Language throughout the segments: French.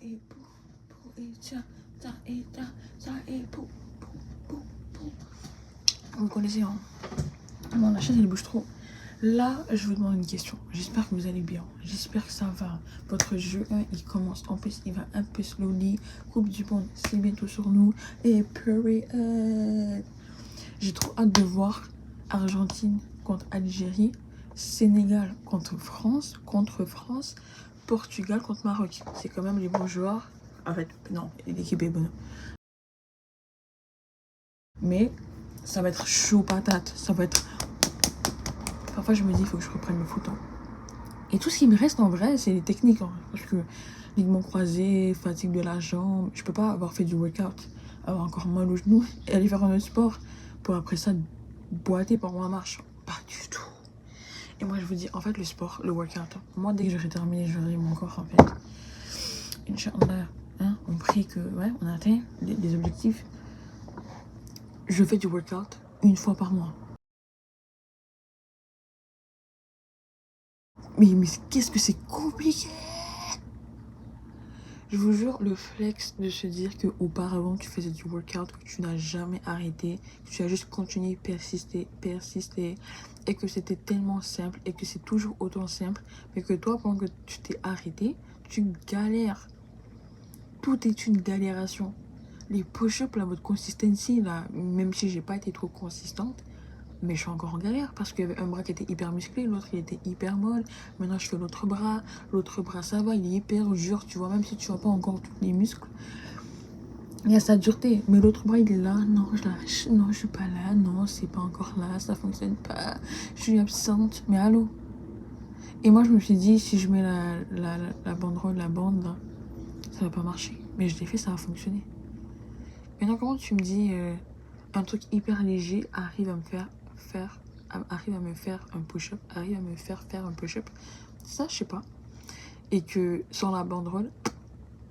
et pou, pou et tcha, ta et ta, ta et pou, pou, pou, pou. Vous connaissez, hein? Bon, la chaise elle bouge trop. Là, je vous demande une question. J'espère que vous allez bien. J'espère que ça va. Votre jeu 1, il commence. En plus, il va un peu slowly. Coupe du monde, c'est bientôt sur nous. Et period. J'ai trop hâte de voir Argentine contre Algérie, Sénégal contre France, Portugal contre Maroc. C'est quand même les bons joueurs. En fait, non, l'équipe est bonne. Mais ça va être chaud patate. Ça va être... Parfois, je me dis, il faut que je reprenne le foot. Hein. Et tout ce qui me reste en vrai, c'est les techniques. Hein. Parce que ligament croisé, fatigue de la jambe, je peux pas avoir fait du workout, avoir encore mal au genou et aller faire un autre sport pour après ça boiter pendant ma marche. Pas du tout. Et moi, je vous dis, en fait, le sport, le workout, moi, dès que j'aurai terminé, je verrai mon corps, en fait. Inch'Allah, hein, on prie que, ouais, on a atteint les objectifs. Je fais du workout une fois par mois. Mais qu'est-ce que c'est compliqué! Je vous jure, le flex de se dire qu'auparavant tu faisais du workout, que tu n'as jamais arrêté, que tu as juste continué, persister, et que c'était tellement simple, et que c'est toujours autant simple, mais que toi, pendant que tu t'es arrêté, tu galères. Tout est une galération. Les push-ups, là, votre consistency, là, même si j'ai pas été trop consistante, mais je suis encore en galère parce qu'il y avait un bras qui était hyper musclé, l'autre il était hyper molle. Maintenant je fais l'autre bras ça va, il est hyper dur, tu vois, même si tu vois pas encore tous les muscles. Il y a sa dureté, mais l'autre bras il est là, non je lâche, non je suis pas là, non c'est pas encore là, ça fonctionne pas, je suis absente, mais allô. Et moi je me suis dit, si je mets la banderole, la bande là, ça va pas marcher. Mais je l'ai fait, ça a fonctionné. Maintenant comment tu me dis, un truc hyper léger arrive à me faire un push-up, arrive à me faire un push-up, ça je sais pas. Et que sans la banderole,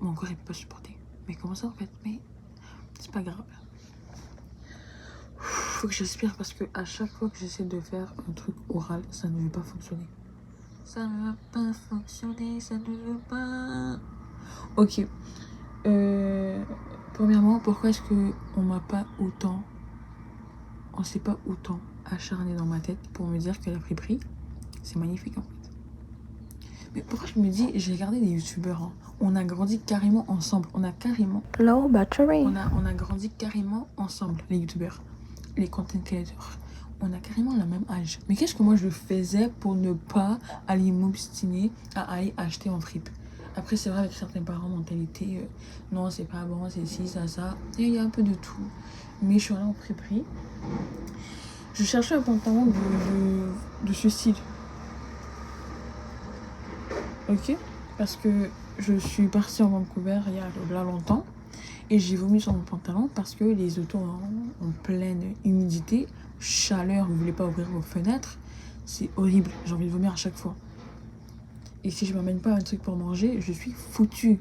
mon corps il peut pas supporter. Mais comment ça en fait? Mais c'est pas grave. Faut que j'aspire parce que à chaque fois que j'essaie de faire un truc oral, ça ne veut pas fonctionner. Ça ne veut pas fonctionner, ça ne veut pas. Ok. Premièrement, pourquoi est-ce que on s'est pas autant acharné dans ma tête pour me dire que la friperie, c'est magnifique en fait. Mais pourquoi je me dis, j'ai regardé des youtubeurs, hein. On a grandi carrément ensemble. On a grandi carrément ensemble, les youtubeurs, les content creators. On a carrément le même âge. Mais qu'est-ce que moi je faisais pour ne pas aller m'obstiner à aller acheter en fripe? Après, c'est vrai, avec certains parents, mentalité, non, c'est pas bon, c'est ci, ça. Et il y a un peu de tout. Mais je suis allée en friperie. Je cherchais un pantalon de ce style. Ok, parce que je suis partie en Vancouver il y a là longtemps et j'ai vomi sur mon pantalon parce que les autos en pleine humidité, chaleur, vous voulez pas ouvrir vos fenêtres, c'est horrible, j'ai envie de vomir à chaque fois. Et si je m'amène pas un truc pour manger, je suis foutue.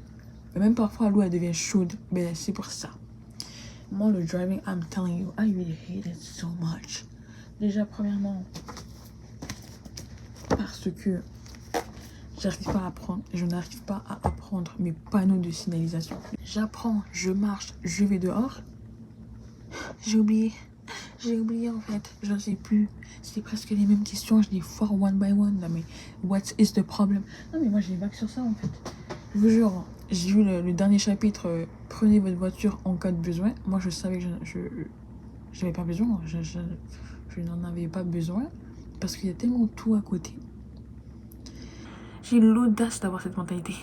Même parfois l'eau elle devient chaude, mais c'est pour ça. Moi le driving, I'm telling you, I really hate it so much. Déjà premièrement parce que j'arrive pas à apprendre, je n'arrive pas à apprendre mes panneaux de signalisation. J'apprends, je marche, je vais dehors. J'ai oublié en fait, je ne sais plus. C'est presque les mêmes questions, je les foire one by one. Là, mais what is the problem? Non mais moi j'ai vague sur ça en fait. Je vous jure, j'ai vu le dernier chapitre, prenez votre voiture en cas de besoin. Moi je savais que je n'avais pas besoin, je n'en avais pas besoin parce qu'il y a tellement tout à côté. J'ai l'audace d'avoir cette mentalité.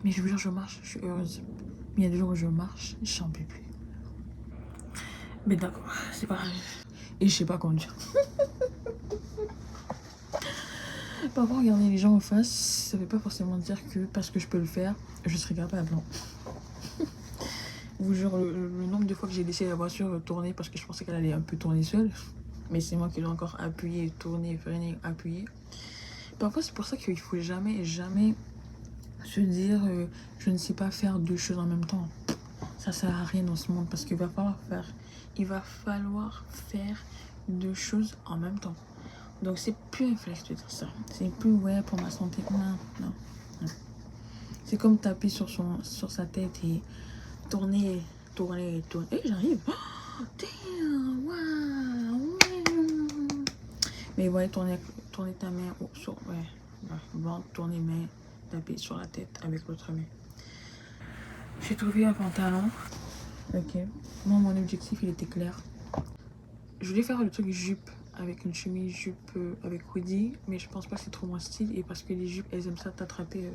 Mais je vous jure, je marche, je suis heureuse. Mais il y a des jours où je marche, j'en peux plus. Mais d'accord, c'est pas grave. Et je sais pas conduire. Parfois, regarder les gens en face, ça veut pas forcément dire que parce que je peux le faire, je serai capable. Je vous jure, le nombre de fois que j'ai laissé la voiture tourner parce que je pensais qu'elle allait un peu tourner seule. Mais c'est moi qui l'ai encore appuyé, tourné, freiné, appuyé. Parfois, c'est pour ça qu'il faut jamais se dire je ne sais pas faire deux choses en même temps. Ça sert à rien dans ce monde parce qu'il va falloir faire deux choses en même temps. Donc c'est plus un flex de dire ça. C'est plus ouais pour ma santé. Non. C'est comme taper sur sa tête et tourner. Et j'arrive. Oh, damn, wow. Mais ouais, tourner ta main sur... Ouais, bon, tourner main, taper sur la tête avec l'autre main. J'ai trouvé un pantalon. Ok. Moi, mon objectif, il était clair. Je voulais faire le truc jupe avec une chemise jupe avec hoodie, mais je pense pas que c'est trop mon style et parce que les jupes, elles aiment ça t'attraper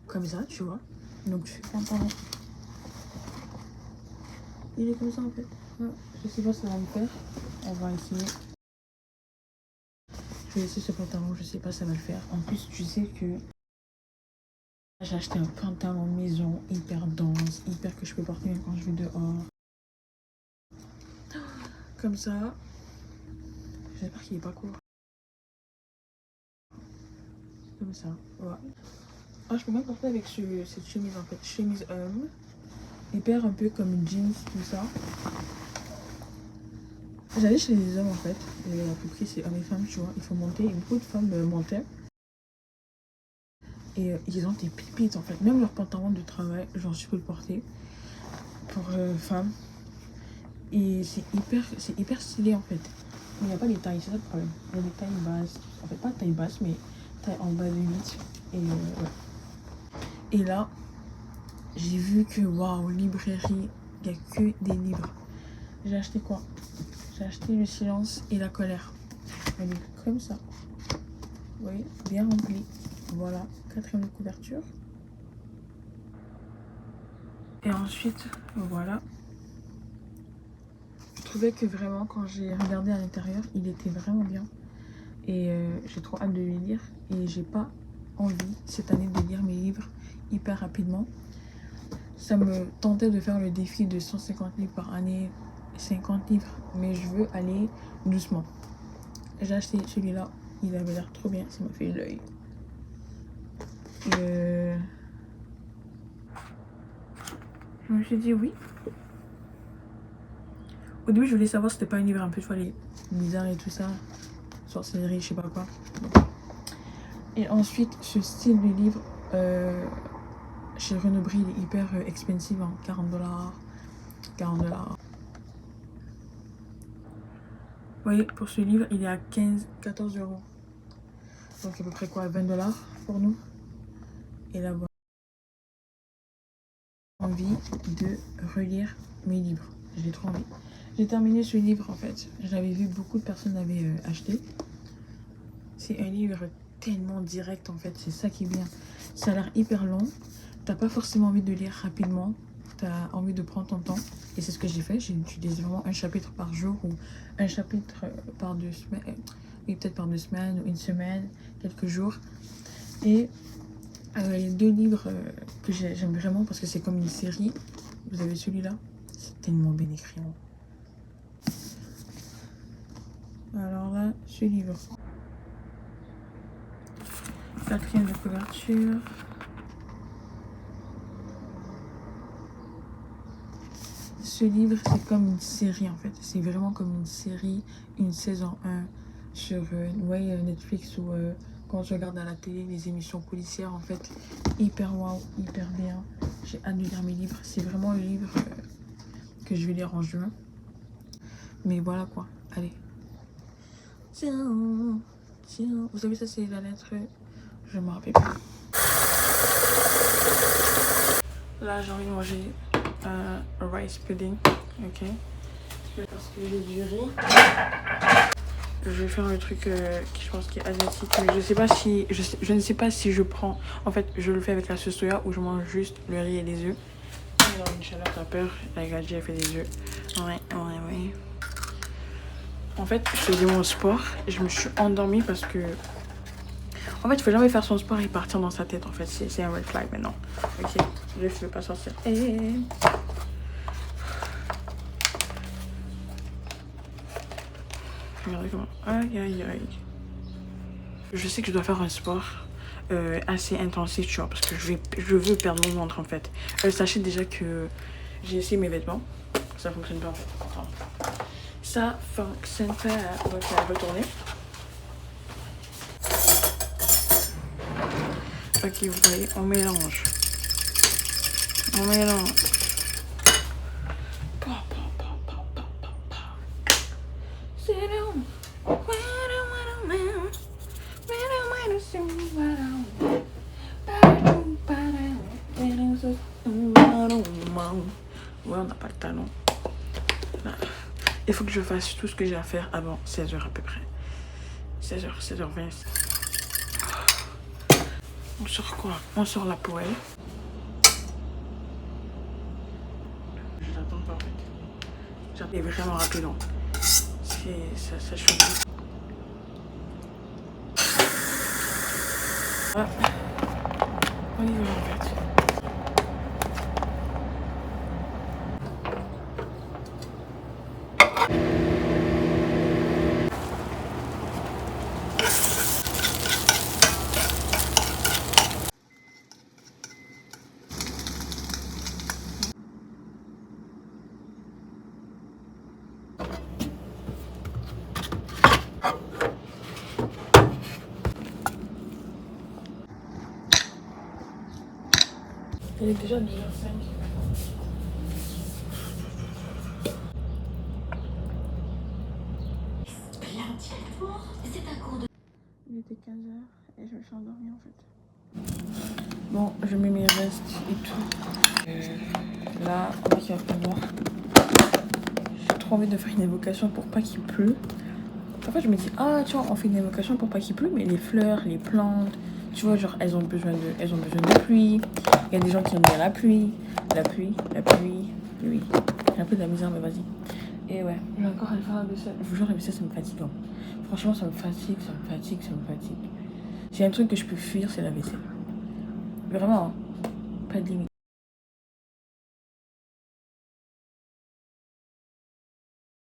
comme ça, tu vois. Donc, je fais pantalon. Il est comme ça en fait. Ouais. Je sais pas si ça va me faire. On va essayer. Je vais essayer ce pantalon, je sais pas si ça va le faire. En plus, tu sais que j'ai acheté un pantalon maison hyper dense, hyper que je peux porter même quand je vais dehors. Comme ça. J'espère qu'il est pas court. Comme ça, ouais. Ah, je peux même porter avec cette chemise en fait. Chemise homme. Hyper un peu comme une jeans, tout ça. J'allais chez les hommes en fait. Et à peu près c'est hommes et femmes, tu vois. Il faut monter. Et beaucoup de femmes montaient. Et ils ont des pépites en fait. Même leurs pantalons de travail, genre je peux le porter. Pour femmes. Et c'est hyper stylé en fait. Mais il n'y a pas les tailles, c'est ça le problème. Il y a des tailles basses. En fait, pas taille basse, mais taille en bas de 8. Et ouais. Et là, j'ai vu que, waouh, librairie, il n'y a que des livres. J'ai acheté quoi? J'ai acheté Le Silence et la Colère. Elle est comme ça. Vous voyez, bien remplie. Voilà, 4e couverture. Et ensuite, voilà. Je trouvais que vraiment, quand j'ai regardé à l'intérieur, il était vraiment bien. Et j'ai trop hâte de les lire. Et j'ai pas envie, cette année, de lire mes livres hyper rapidement. Ça me tentait de faire le défi de 150 livres par année, 50 livres. Mais je veux aller doucement. J'ai acheté celui-là. Il avait l'air trop bien. Ça m'a fait l'œil. Je me suis dit oui. Au début, je voulais savoir si c'était pas un livre un peu bizarre et tout ça. Sorcellerie, je sais pas quoi. Et ensuite, ce style de livre, chez Renaud Bré, il est hyper expensive, hein, 40$. 40$. Vous voyez, pour ce livre, il est à 14€. Donc à peu près quoi, 20$ pour nous. Et là, voilà. Envie de relire mes livres. J'ai trop envie. J'ai terminé ce livre en fait. J'avais vu beaucoup de personnes l'avaient acheté. C'est un livre tellement direct en fait. C'est ça qui est bien. Ça a l'air hyper long. T'as pas forcément envie de lire rapidement. T'as envie de prendre ton temps. Et c'est ce que j'ai fait. J'ai utilisé vraiment un chapitre par jour ou un chapitre par 2 semaines. Oui, peut-être par 2 semaines ou une semaine, quelques jours. Et les 2 livres que j'aime vraiment parce que c'est comme une série. Vous avez celui-là. C'est tellement bien écrit. Alors là, ce livre. 4e de couverture. Ce livre, c'est comme une série en fait. C'est vraiment comme une série, une saison 1 sur Netflix ou quand je regarde à la télé les émissions policières en fait. Hyper wow, hyper bien. J'ai hâte de lire mes livres. C'est vraiment le livre que je vais lire en juin. Mais voilà quoi. Allez. Tiens. Vous savez, ça c'est la lettre. Je me rappelle plus. Là, j'ai envie de manger un rice pudding. Ok. Parce que j'ai du riz. Je vais faire un truc qui je pense qui est asiatique. Mais je sais pas si. Je ne sais pas si je prends. En fait, je le fais avec la sauce soya ou je mange juste le riz et les œufs. Alors, Inch'Allah, t'as peur. La gadji, elle fait des œufs. Ouais. En fait, je faisais mon sport et je me suis endormie parce que. En fait, il faut jamais faire son sport et partir dans sa tête. En fait, c'est un red flag maintenant. Ok, je ne veux pas sortir. Regardez comment. Aïe. Je sais que je dois faire un sport assez intensif, tu vois, parce que je veux perdre mon ventre en fait. Sachez déjà que j'ai essayé mes vêtements. Ça fonctionne pas en fait. Attends. Ça fonctionne pas. On va faire retourner. Ok, vous voyez, on mélange. On mélange. Ouais, on n'a pas le talent. Il faut que je fasse tout ce que j'ai à faire avant 16h à peu près. 16h, 16h20. On sort quoi? On sort la poêle. Je l'attends pas en fait. C'est vraiment rapide. Ça chauffe vite. Ah. On y va en fait. Il est déjà 2h05. Il était 15h et je me suis endormie en fait. Bon, je mets mes restes et tout. Là, on va qu'il va pleuvoir. J'ai trop envie de faire une évocation pour pas qu'il pleut. Parfois je me dis, ah tu vois, on fait une évocation pour pas qu'il pleut, mais les fleurs, les plantes, tu vois, genre elles ont besoin de pluie. Il y a des gens qui aiment bien la pluie. La pluie. J'ai un peu de la misère, mais vas-y. Et ouais, j'ai encore à faire la vaisselle. Je vous jure, la vaisselle, ça me fatigue. Hein. Franchement, ça me fatigue. S'il y a un truc que je peux fuir, c'est la vaisselle. Vraiment, hein. Pas de limite.